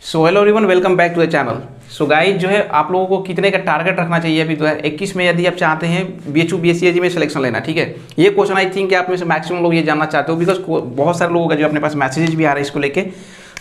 So hello everyone, welcome back to the channel. So guys, जो है आप लोगों को कितने का टारगेट रखना चाहिए अभी 2021 में, यदि आप चाहते हैं बीएचयू बीएससी में सिलेक्शन लेना। ठीक है, ये क्वेश्चन आई थिंक कि आप में से मैक्सिमम लोग ये जानना चाहते हो, बिकॉज बहुत सारे लोगों का जो अपने पास मैसेजेस भी आ रहे हैं इसको लेके।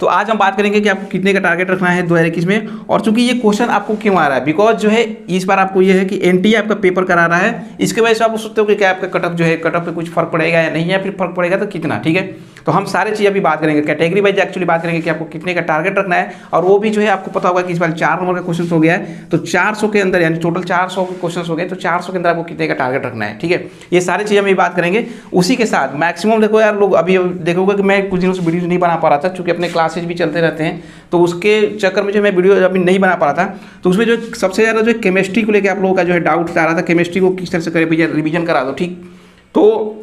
तो आज हम बात करेंगे कि आपको कितने का टारगेट रखना है 2021 में। और चूंकि ये क्वेश्चन आपको क्यों आ रहा है, बिकॉज जो है इस बार आपको ये है कि एनटीए आपका पेपर करा रहा है, इसके वजह से आप सोचते हो कि क्या आपका कटअप जो है कटअप पे कुछ फर्क पड़ेगा या नहीं, या फिर फर्क पड़ेगा तो कितना। ठीक है, तो हम सारे चीज़ अभी बात करेंगे, कैटेगरी वाइज एक्चुअली बात करेंगे कि आपको कितने का टारगेट रखना है। और वो भी जो है आपको पता होगा कि इस बार 4 नंबर का क्वेश्चन हो गया है, तो 400 के अंदर यानी टोटल 400 क्वेश्चन हो गए, तो 400 के अंदर आपको कितने का टारगेट रखना है। ठीक है, ये सारी चीज़ें हम बात करेंगे। उसी के साथ मैक्सिमम देखो यार, लोग अभी देखोगे कि मैं कुछ दिनों से वीडियो नहीं बना पा रहा था, क्योंकि अपने क्लासेज भी चलते रहते हैं, तो उसके चक्कर में जो मैं वीडियो अभी नहीं बना पा रहा था। तो उसमें जो सबसे ज़्यादा जो केमिस्ट्री को लेकर आप लोगों का जो है डाउट आ रहा था, केमिस्ट्री को किस तरह से करें भैया, रिवीजन करा दो। ठीक, तो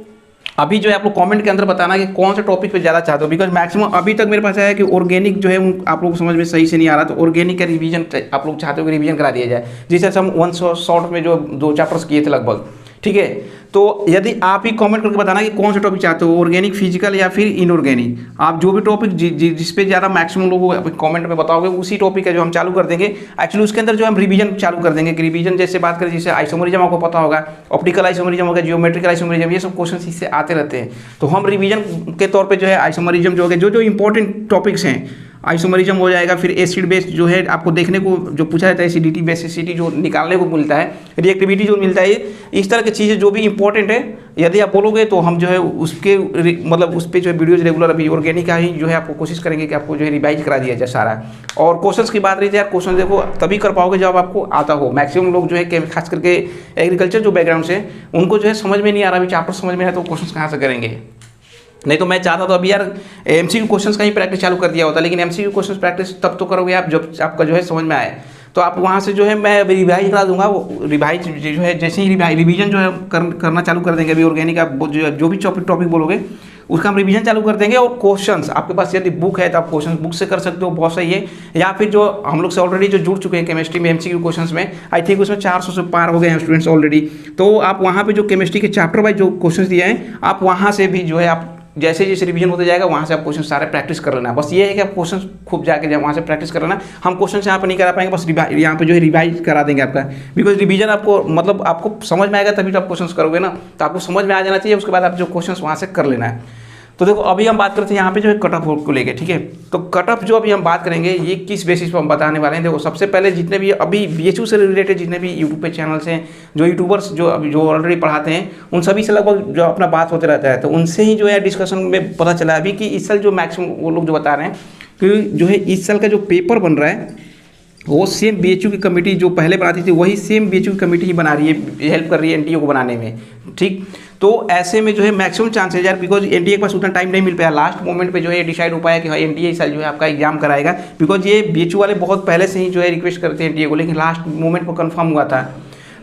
अभी जो है आप लोग कमेंट के अंदर बताना कि कौन सा टॉपिक पे ज़्यादा चाहते हो, बिकॉज मैक्सिमम अभी तक मेरे पास आया है कि ऑर्गेनिक जो है आप लोग को समझ में सही से नहीं आ रहा, तो ऑर्गेनिक का रिवीजन आप लोग चाहते हो कि रिवीजन करा दिया जाए, जिस तरह से हम 1 शॉर्ट में जो 2 चैप्टर्स किए थे लगभग। ठीक है, तो यदि आप ही कमेंट करके बताना कि कौन सा टॉपिक चाहते हो, ऑर्गेनिक, फिजिकल या फिर इनऑर्गेनिक। आप जो भी टॉपिक जिस पे ज़्यादा मैक्सिमम लोगों को कमेंट में बताओगे, उसी टॉपिक का जो हम चालू कर देंगे। एक्चुअली उसके अंदर जो हम रिवीजन चालू कर देंगे कि रिवीजन जैसे बात करें, जैसे आइसोमरिज्म आपको पता होगा, ऑप्टिकल आइसोमरिज्म होगा, जियोमेट्रिकल आइसोमरिज्म, ये सब क्वेश्चन इससे आते रहते हैं। तो हम रिवीजन के तौर पर जो है आइसोमरिज्म जो है, जो इंपॉर्टेंट टॉपिक्स हैं, आइसोमरिज्म हो जाएगा, फिर एसिड बेस जो है आपको देखने को जो पूछा जाता है, एसिडिटी बेसिसिटी जो निकालने को मिलता है, रिएक्टिविटी जो मिलता है, इस तरह की चीज़ें जो भी इंपॉर्टेंट है, यदि आप बोलोगे तो हम जो है उसके मतलब उस पर जो है वीडियोज रेगुलर अभी ऑर्गेनिक का ही जो है आपको कोशिश करेंगे कि आपको जो है रिवाइज करा दिया जाए सारा। और क्वेश्चंस की बात रही थी यार, क्वेश्चन देखो तभी कर पाओगे जब आपको आता हो। मैक्सिमम लोग जो है खास करके एग्रीकल्चर जो बैकग्राउंड से, उनको जो है समझ में नहीं आ रहा, अभी चैप्टर समझ में है तो क्वेश्चन कहाँ से करेंगे। नहीं तो मैं चाहता तो अभी यार एमसीक्यू क्वेश्चंस का ही प्रैक्टिस चालू कर दिया होता, लेकिन एमसीक्यू क्वेश्चंस प्रैक्टिस तब तो करोगे आप जब आपका जो है समझ में आए। तो आप वहाँ से जो है मैं रिवाइज करा दूंगा, वो रिवाइज जो है जैसे ही रिवीजन जो है करना चालू कर देंगे। अभी ऑर्गेनिक आप जो भी टॉपिक बोलोगे उसका हम रिवीजन चालू कर देंगे। और क्वेश्चंस आपके पास यदि बुक है तो आप क्वेश्चन बुक से कर सकते हो, बहुत सही है। या फिर जो हम लोग से ऑलरेडी जो जुड़ चुके हैं केमिस्ट्री में एमसीक्यू क्वेश्चंस में, आई थिंक उसमें 400 से पार हो गए हैं स्टूडेंट्स ऑलरेडी। तो आप वहाँ पे जो केमिस्ट्री के चैप्टर वाइज जो क्वेश्चन दिए हैं, आप वहाँ से भी जो है आप जैसे जैसे रिवीजन होते जाएगा वहाँ से आप क्वेश्चन सारे प्रैक्टिस कर लेना। बस ये है कि आप क्वेश्चन खूब जाके वहाँ से प्रैक्टिस कर लेना। हम क्वेश्चन यहाँ पर नहीं करा पाएंगे, बस यहाँ पे जो है रिवाइज करा देंगे आपका, बिकॉज रिवीजन आपको मतलब आपको समझ में आएगा तभी तो आप क्वेश्चन करोगे ना, तो आपको समझ में आ जाना चाहिए। उसके बाद आप जो क्वेश्चन वहाँ से कर लेना है। तो देखो अभी हम बात करते हैं यहाँ पे जो है कट ऑफ को लेके। ठीक है, तो कट ऑफ जो अभी हम बात करेंगे ये किस बेसिस पर हम बताने वाले हैं। देखो सबसे पहले जितने भी अभी बीएचयू से रिलेटेड जितने भी यूट्यूब पे चैनल्स हैं, जो यूट्यूबर्स जो अभी जो ऑलरेडी पढ़ाते हैं, उन सभी से लगभग जो अपना बात होते रहता है, तो उनसे ही जो है डिस्कशन में पता चला अभी कि इस साल जो मैक्सिमम वो लोग जो बता रहे हैं कि जो है इस साल का जो पेपर बन रहा है वो सेम बीएचयू की कमेटी जो पहले बनाती थी वही सेम बीएचयू की कमेटी ही बना रही है, हेल्प कर रही है एनटीए को बनाने में। ठीक, तो ऐसे में जो है मैक्सिमम चांसेज यार, बिकॉज एनटीए के पास उतना टाइम नहीं मिल पाया, लास्ट मोमेंट पे जो है डिसाइड हो पाया कि हाँ एनटीए इस साल जो है आपका एग्जाम कराएगा, बिकॉज ये बीएचयू वाले बहुत पहले से ही जो है रिक्वेस्ट करते हैं एनटीए को, लेकिन लास्ट मोमेंट पर कंफर्म हुआ था।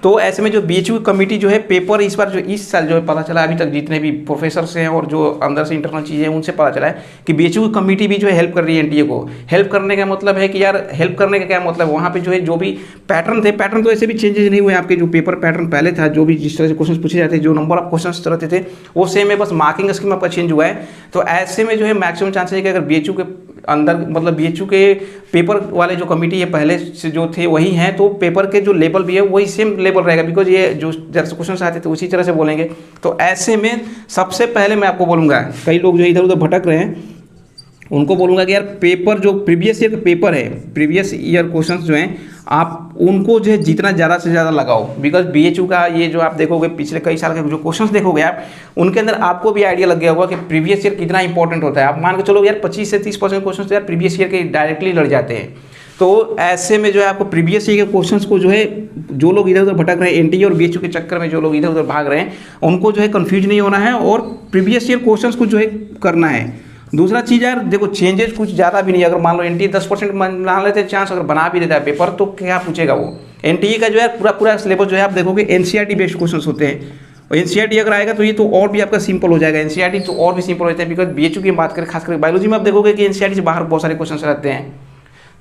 तो ऐसे में जो बीएचयू कमेटी जो है पेपर इस बार जो इस साल जो है पता चला, अभी तक जितने भी प्रोफेसर हैं और जो अंदर से इंटरनल चीज़ें हैं उनसे पता चला है कि बीएचयू कमेटी भी जो है हेल्प कर रही है एनटीए को। हेल्प करने का मतलब है कि यार हेल्प करने का क्या मतलब, वहाँ पे जो है जो भी पैटर्न थे, पैटर्न तो ऐसे भी चेंजेस नहीं हुए। आपके जो पेपर पैटर्न पहले था, जो भी जिस तरह से क्वेश्चन पूछे जाते, जो नंबर ऑफ क्वेश्चन रहते थे वो सेम है, बस मार्किंग स्कीम आपका चेंज हुआ है। तो ऐसे में जो है मैक्सिमम चांसेस है कि अगर बीएचयू के अंदर मतलब बीएचयू के पेपर वाले जो कमेटी है पहले से जो थे वही हैं, तो पेपर के जो लेवल भी है वही सेम लेवल रहेगा, बिकॉज ये जो जैसे क्वेश्चन आते थे उसी तरह से बोलेंगे। तो ऐसे में सबसे पहले मैं आपको बोलूँगा, कई लोग जो इधर उधर भटक रहे हैं उनको बोलूँगा कि यार पेपर जो प्रीवियस ईयर का पेपर है, प्रीवियस ईयर क्वेश्चंस जो हैं आप उनको जो है जितना ज़्यादा से ज़्यादा लगाओ, बिकॉज बीएचयू का ये जो आप देखोगे पिछले कई साल के जो क्वेश्चंस देखोगे आप, उनके अंदर आपको भी आइडिया लग गया होगा कि प्रीवियस ईयर कितना इंपॉर्टेंट होता है। आप मान के चलो यार 25 से 30% क्वेश्चन तो यार प्रीवियस ईयर के डायरेक्टली लड़ जाते हैं। तो ऐसे में जो है आपको प्रीवियस ईयर के क्वेश्चंस को जो है जो लोग इधर उधर भटक रहे हैं एनटीए और बीएचयू के चक्कर में, जो लोग इधर उधर भाग रहे हैं उनको जो है कंफ्यूज नहीं होना है और प्रीवियस ईयर क्वेश्चंस को जो है करना है। दूसरा चीज़ यार देखो चेंजेस कुछ ज़्यादा भी नहीं है। अगर मान लो एनटीए 10% मान लेते हैं चांस, अगर बना भी देता है पेपर तो क्या पूछेगा वो। एनटीए का जो है पूरा सिलेबस जो है आप देखोगे एनसीईआरटी बेस्ड क्वेश्चंस होते हैं, और एनसीईआरटी अगर आएगा तो ये तो और भी आपका सिंपल हो जाएगा। एनसीईआरटी तो और भी सिंपल होता है, बिकॉज बीएचयू की बात करें खासकर बायोलॉजी में आप देखोगे कि एनसीईआरटी से बाहर बहुत सारे क्वेश्चन रहते हैं।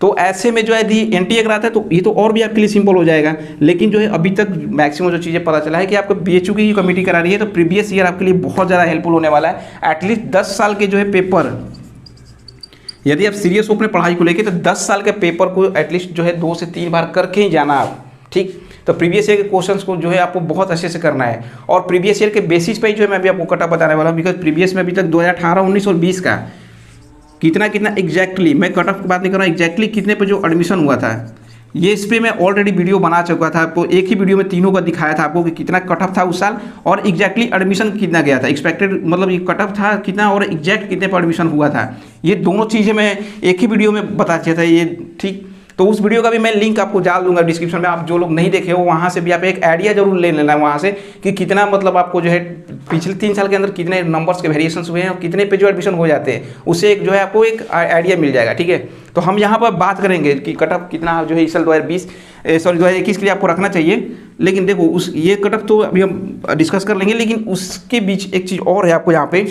तो ऐसे में जो है यदि एनटीए कराता है तो ये तो और भी आपके लिए सिंपल हो जाएगा। लेकिन जो है अभी तक मैक्सिमम जो चीज़ें पता चला है कि आपको बीएचयू की कमेटी करा रही है, तो प्रीवियस ईयर आपके लिए बहुत ज़्यादा हेल्पफुल होने वाला है। एटलीस्ट 10 साल के जो है पेपर यदि आप सीरियस हो अपने पढ़ाई को लेके तो 10 साल के पेपर को एटलीस्ट जो है 2 से 3 बार करके ही जाना आप, ठीक। तो प्रीवियस ईयर के क्वेश्चंस को जो है आपको बहुत अच्छे से करना है, और प्रीवियस ईयर के बेसिस पे ही जो है मैं अभी आपको कटअप बताने वाला हूँ, बिकॉज प्रीवियस में अभी तक 2018, 19 और 20 का कितना एग्जैक्टली, मैं कटअप की बात नहीं कर रहा हूँ, एग्जैक्टली कितने पे जो एडमिशन हुआ था, ये इस पर मैं ऑलरेडी वीडियो बना चुका था आपको। एक ही वीडियो में तीनों का दिखाया था आपको कि कितना कटअप था उस साल, और एग्जैक्टली एडमिशन कितना गया था, एक्सपेक्टेड मतलब ये कटअप था कितना और एग्जैक्ट कितने पर एडमिशन हुआ था। ये दोनों चीज़ें मैं एक ही वीडियो में बता दिया था ये, ठीक। तो उस वीडियो का भी मैं लिंक आपको डाल दूंगा डिस्क्रिप्शन में, आप जो लोग नहीं देखे हो वहाँ से भी आप एक आइडिया जरूर ले लेना वहाँ से कि कितना मतलब आपको जो है पिछले 3 साल के अंदर कितने नंबर्स के वेरिएशंस हुए हैं और कितने पे जो एडमिशन हो जाते हैं, उससे एक जो है आपको एक आइडिया मिल जाएगा, ठीक है। तो हम यहाँ पर बात करेंगे कि कटअप कितना जो है इस साल 2021 के लिए आपको रखना चाहिए। लेकिन देखो उस ये कटअप तो अभी हम डिस्कस कर लेंगे, लेकिन उसके बीच एक चीज़ और है आपको यहाँ पे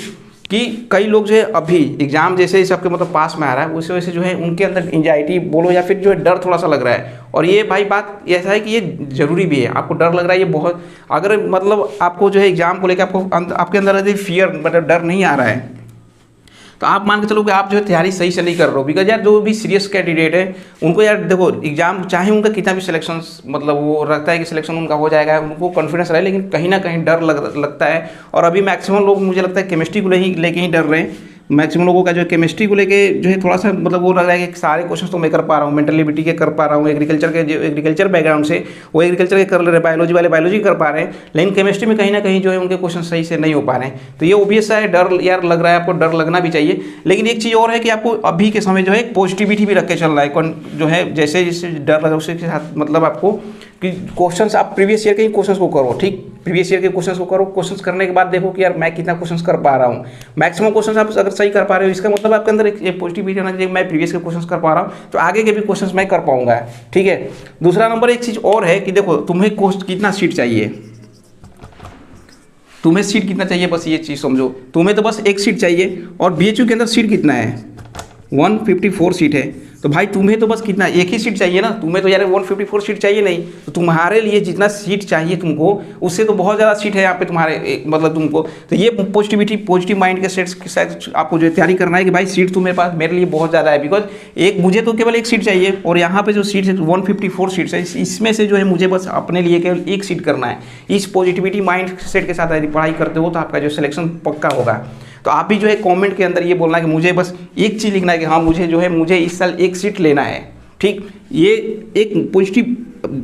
कि कई लोग जो है अभी एग्जाम जैसे ही सबके मतलब पास में आ रहा है, उस वजह से जो है उनके अंदर एंजाइटी बोलो या फिर जो है डर थोड़ा सा लग रहा है। और ये भाई बात ऐसा है कि ये ज़रूरी भी है, आपको डर लग रहा है ये बहुत, अगर मतलब आपको जो है एग्जाम को लेकर आपके अंदर यदि फियर मतलब डर नहीं आ रहा है, तो आप मान के चलो कि आप जो है तैयारी सही से नहीं कर रहे हो। बिकॉज यार जो भी सीरियस कैंडिडेट है उनको यार देखो एग्जाम चाहे उनका कितना भी सिलेक्शन मतलब वो रखता है कि सिलेक्शन उनका हो जाएगा, उनको कॉन्फिडेंस रहे, लेकिन कहीं ना कहीं डर लगता है। और अभी मैक्सिमम लोग मुझे लगता है केमिस्ट्री को लेके ही डर रहे हैं। मैक्सिमम लोगों का जो केमिस्ट्री को लेके जो है थोड़ा सा मतलब वो लग रहा है कि सारे क्वेश्चन तो मैं कर पा रहा हूँ, मेंटलिटी के कर पा रहा हूँ, एग्रीकल्चर के जो एग्रीकल्चर बैकग्राउंड से वो एग्रीकल्चर के कर ले रहे हैं, बायोलॉजी वाले बायोलॉजी कर पा रहे हैं, लेकिन केमिस्ट्री में कहीं ना कहीं जो है उनके क्वेश्चन सही से नहीं हो पा रहे हैं। तो ये ओबियस है, डर यार लग रहा है, आपको डर लगना भी चाहिए। लेकिन एक चीज़ और है कि आपको अभी के समय जो है पॉजिटिविटी भी रख के चलना है, जो है जैसे जैसे डर लगा उसके साथ मतलब आपको कि क्वेश्चंस आप प्रीवियस ईयर के ही क्वेश्चंस को करो, ठीक। प्रीवियस ईयर के क्वेश्चंस को करो, क्वेश्चंस करने के बाद देखो कि यार मैं कितना क्वेश्चंस कर पा रहा हूँ। मैक्सिमम क्वेश्चंस आप अगर सही कर पा रहे हो, इसका मतलब आपके अंदर एक पॉजिटिविटी रहना चाहिए, मैं प्रीवियस के क्वेश्चंस कर पा रहा हूँ तो आगे के भी क्वेश्चंस मैं कर पाऊंगा, ठीक है। दूसरा नंबर एक चीज़ और है कि देखो तुम्हें कितना सीट चाहिए, तुम्हें सीट कितना चाहिए, बस ये चीज़ समझो। तुम्हें तो बस एक सीट चाहिए, और बीएचयू के अंदर सीट कितना है 154 सीट है। तो भाई तुम्हें तो बस कितना एक ही सीट चाहिए ना, तुम्हें तो यार 154 सीट चाहिए नहीं, तो तुम्हारे लिए जितना सीट चाहिए तुमको उससे तो बहुत ज़्यादा सीट है यहाँ पे तुम्हारे मतलब तुमको। तो ये पॉजिटिव माइंड के सेट्स के साथ आपको जो तैयारी करना है कि भाई सीट तुम्हारे पास मेरे लिए बहुत ज़्यादा है, बिकॉज एक मुझे तो केवल एक सीट चाहिए, और यहाँ पे जो सीट है 154 सीट्स है, इसमें से जो है मुझे बस अपने लिए केवल एक सीट करना है। इस पॉजिटिविटी माइंड सेट के साथ यदि पढ़ाई करते हो तो आपका जो सिलेक्शन पक्का होगा। तो आप भी जो है कमेंट के अंदर ये बोलना है कि मुझे बस एक चीज़ लिखना है कि हाँ मुझे इस साल एक सीट लेना है, ठीक। ये एक पॉजिटिव,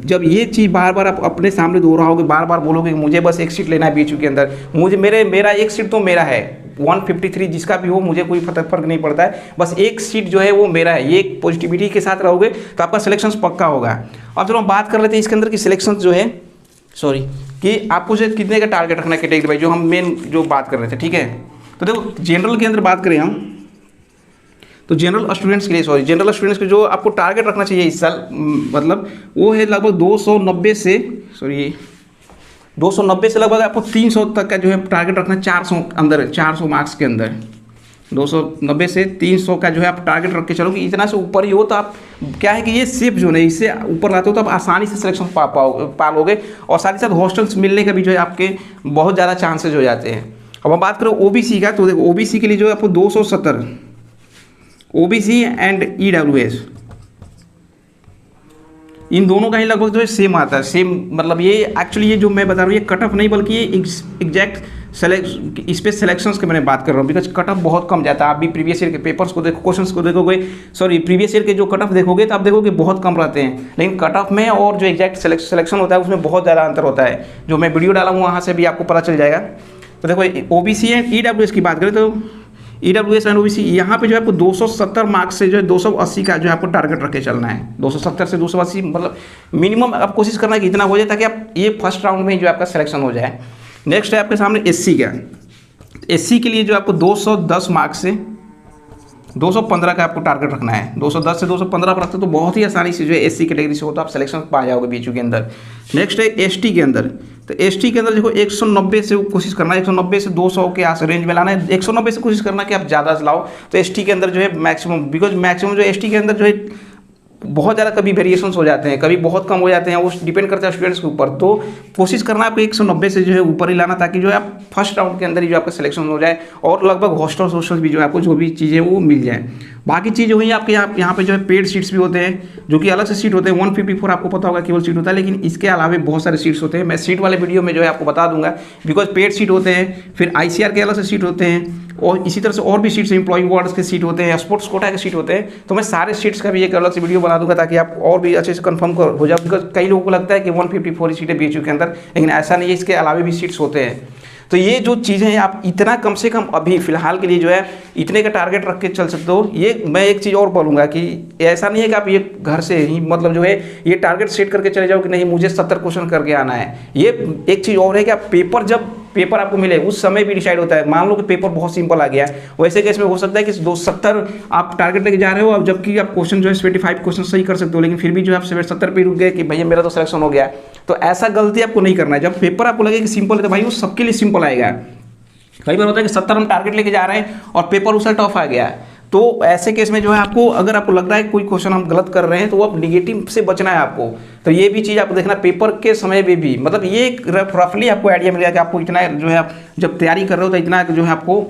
जब ये चीज़ बार बार आप अपने सामने दोहराओगे, बार बार बोलोगे कि मुझे बस एक सीट लेना है बीएचयू के अंदर, मेरा एक सीट तो मेरा है 153 जिसका भी हो, मुझे कोई फर्क नहीं पड़ता है, बस एक सीट जो है वो मेरा है। ये पॉजिटिविटी के साथ रहोगे तो आपका सिलेक्शन पक्का होगा। अब चलो हम बात कर लेते हैं इसके अंदर की सिलेक्शन जो है कि आपको जो कितने का टारगेट रखना है कैटेगरी वाइज, जो हम मेन जो बात कर रहे थे, ठीक है। तो देखो जनरल के अंदर बात करें हम तो जनरल स्टूडेंट्स के जो आपको टारगेट रखना चाहिए इस साल मतलब वो है लगभग 290 से लगभग आपको 300 तक का जो है टारगेट रखना है। 400 मार्क्स के अंदर 290 से 300 का जो है आप टारगेट रख के चलोगे। इतना से ऊपर ही हो तो आप क्या है कि ये सेफ जो है, इससे ऊपर लाते हो तो आप आसानी से सिलेक्शन पा लोगे, और साथ ही साथ हॉस्टल्स मिलने का भी जो है आपके बहुत ज़्यादा चांसेज हो जाते हैं। अब हम बात करें ओबीसी का, तो देखो ओबीसी के लिए जो है आपको 270 ओबीसी एंड ईडब्ल्यूएस इन दोनों का ही लगभग जो है सेम आता है। सेम मतलब ये एक्चुअली ये जो मैं बता रहा हूँ ये कट ऑफ नहीं बल्कि ये एग्जैक्ट इस पे सिलेक्शंस की मैंने बात कर रहा हूँ, बिकॉज कट ऑफ बहुत कम जाता है। आप भी प्रीवियस ईयर के पेपर्स को देखो, क्वेश्चंस को देखोगे, प्रीवियस ईयर के जो कट ऑफ देखोगे तो आप देखोगे बहुत कम रहते हैं, लेकिन कट ऑफ में और जो एग्जैक्ट सिलेक्शन होता है उसमें बहुत ज़्यादा अंतर होता है। जो मैं वीडियो डाला हूँ वहाँ से भी आपको पता चल जाएगा। तो देखो ओबीसी एंड ईडब्ल्यूएस की बात करें तो ईडब्ल्यूएस एंड ओबीसी यहाँ पे जो है आपको 270 मार्क्स से जो है 280 का जो है आपको टारगेट रख के चलना है। 270 से 280 मतलब मिनिमम आप कोशिश करना है कि इतना हो जाए ताकि आप ये फर्स्ट राउंड में ही जो आपका सिलेक्शन हो जाए। नेक्स्ट है आपके सामने एससी का। एससी के लिए जो आपको 210 मार्क्स से 215 का आपको टारगेट रखना है। 210 से 215 पर रखते तो बहुत ही आसानी से जो है एससी कैटेगरी से हो तो आप सिलेक्शन पा जाओगे बीएचयू के अंदर। नेक्स्ट है एसटी के अंदर। तो एसटी के अंदर देखो 190 से कोशिश करना है, 190 से 200 के आस रेंज में लाना है। 190 से कोशिश करना कि आप ज़्यादा लाओ तो एसटी के अंदर जो है मैक्सिमम, बिकॉज मैक्सिमम जो एसटी के अंदर जो है बहुत ज़्यादा कभी वेरिएशंस हो जाते हैं, कभी बहुत कम हो जाते हैं, वो डिपेंड करता है स्टूडेंट्स के ऊपर। तो कोशिश करना आपको 190 से जो है ऊपर ही लाना, ताकि जो है आप फर्स्ट राउंड के अंदर ही जो आपका सिलेक्शन हो जाए और लगभग हॉस्टल भी जो है आपको जो भी चीज़ें वो मिल जाए। बाकी चीज़ हुई आपके यहाँ पे जो है पेड सीट्स भी होते हैं, जो कि अलग से सीट होते हैं। 154 आपको पता होगा केवल सीट होता है, लेकिन इसके अलावा बहुत सारे सीट्स होते हैं। मैं सीट वाले वीडियो में जो है आपको बता दूंगा, बिकॉज पेड सीट होते हैं, फिर ICR के अलग से सीट होते हैं, और इसी तरह से और भी सीट्स, एम्प्लॉय वार्ड्स के सीट होते हैं, स्पोर्ट्स कोटा के सीट होते हैं। तो मैं सारे सीट्स का भी एक अलग से वीडियो बना दूंगा, ताकि आप और भी अच्छे से कंफर्म हो जाओ। बिकॉज कई लोगों को लगता है कि 154 सीटें BHU के अंदर, लेकिन ऐसा नहीं है, इसके अलावा भी सीट्स होते हैं। तो ये जो चीज़ें हैं, आप इतना कम से कम अभी फिलहाल के लिए जो है इतने का टारगेट रख के चल सकते हो। ये मैं एक चीज़ और बोलूँगा कि ऐसा नहीं है कि आप ये घर से ही मतलब जो है ये टारगेट सेट करके चले जाओ कि नहीं मुझे 70 क्वेश्चन करके आना है। ये एक चीज़ और है कि आप पेपर आपको मिले उस समय भी डिसाइड होता है। मान लो कि पेपर बहुत सिंपल आ गया, वैसे केस में हो सकता है कि 70 आप टारगेट लेके जा रहे हो, अब जबकि आप क्वेश्चन जो है 75 क्वेश्चन सही कर सकते हो, लेकिन फिर भी जो है आप 70 पे रुक गए कि भैया मेरा तो सिलेक्शन हो गया। तो ऐसा गलती आपको नहीं करना है। जब पेपर आपको लगे कि सिंपल है तो भाई वो सबके लिए सिंपल आएगा। कई बार होता है कि 70 हम टारगेट लेके जा रहे हैं और पेपर उसका टफ आ गया, तो ऐसे केस में जो है आपको, अगर आपको लग रहा है कोई क्वेश्चन हम गलत कर रहे हैं, तो वो अब निगेटिव से बचना है आपको। तो ये भी चीज़ आपको देखना पेपर के समय में भी, मतलब ये रफली आपको आइडिया मिलेगा कि आपको इतना जो है आप जब तैयारी कर रहे हो तो इतना जो है आपको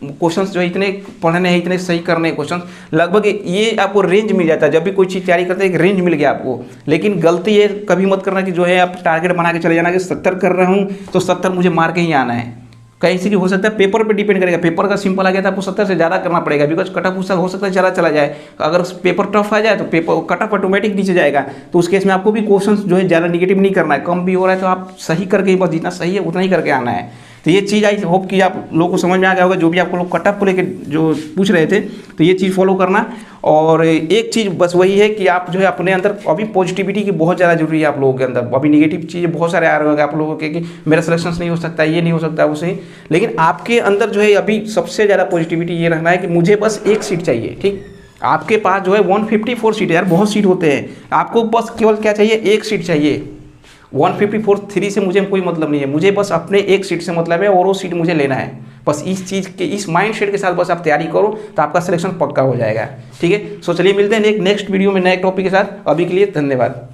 क्वेश्चंस जो है इतने पढ़ने हैं, इतने सही करने हैं क्वेश्चंस, लगभग ये आपको रेंज मिल जाता है। जब भी कोई चीज़ तैयारी करते हैं एक रेंज मिल गया आपको। लेकिन गलती ये कभी मत करना कि जो है आप टारगेट बना के चले जाना कि 70 कर रहा हूँ तो 70 मुझे मार के ही आना है। कहीं से भी हो सकता है, पेपर पे डिपेंड करेगा। पेपर का सिंपल आ गया तो आपको 70 से ज़्यादा करना पड़ेगा, बिकॉज कट ऑफ उसका हो सकता है चला जाए। अगर पेपर टफ आ जाए तो पेपर कट ऑफ ऑटोमेटिक नीचे जाएगा। तो उस केस में आपको भी क्वेश्चन जो है ज़्यादा निगेटिव नहीं करना है। कम भी हो रहा है तो आप सही करके, बस जितना सही है उतना ही करके आना है। तो ये चीज़ आई होप कि आप लोगों को समझ में आ गया होगा, जो भी आपको लोग कट ऑफ को लेकर जो पूछ रहे थे, तो ये चीज़ फॉलो करना। और एक चीज़ बस वही है कि आप जो है अपने अंदर अभी पॉजिटिविटी की बहुत ज़्यादा जरूरी है आप लोगों के अंदर। अभी निगेटिव चीज़ें बहुत सारे आ रहे होंगे आप लोगों के कि मेरा सिलेक्शन नहीं हो सकता, ये नहीं हो सकता, वो सही। लेकिन आपके अंदर जो है अभी सबसे ज़्यादा पॉजिटिविटी ये रखना है कि मुझे बस एक सीट चाहिए। ठीक, आपके पास जो है 154 सीट है यार, बहुत सीट होते हैं, आपको बस केवल क्या चाहिए, एक सीट चाहिए। 154 से मुझे कोई मतलब नहीं है, मुझे बस अपने एक सीट से मतलब है और वो सीट मुझे लेना है। बस इस चीज़ के, इस माइंड सेट के साथ बस आप तैयारी करो तो आपका सिलेक्शन पक्का हो जाएगा। ठीक है, सो चलिए मिलते हैं एक नेक्स्ट वीडियो में नए टॉपिक के साथ। अभी के लिए धन्यवाद।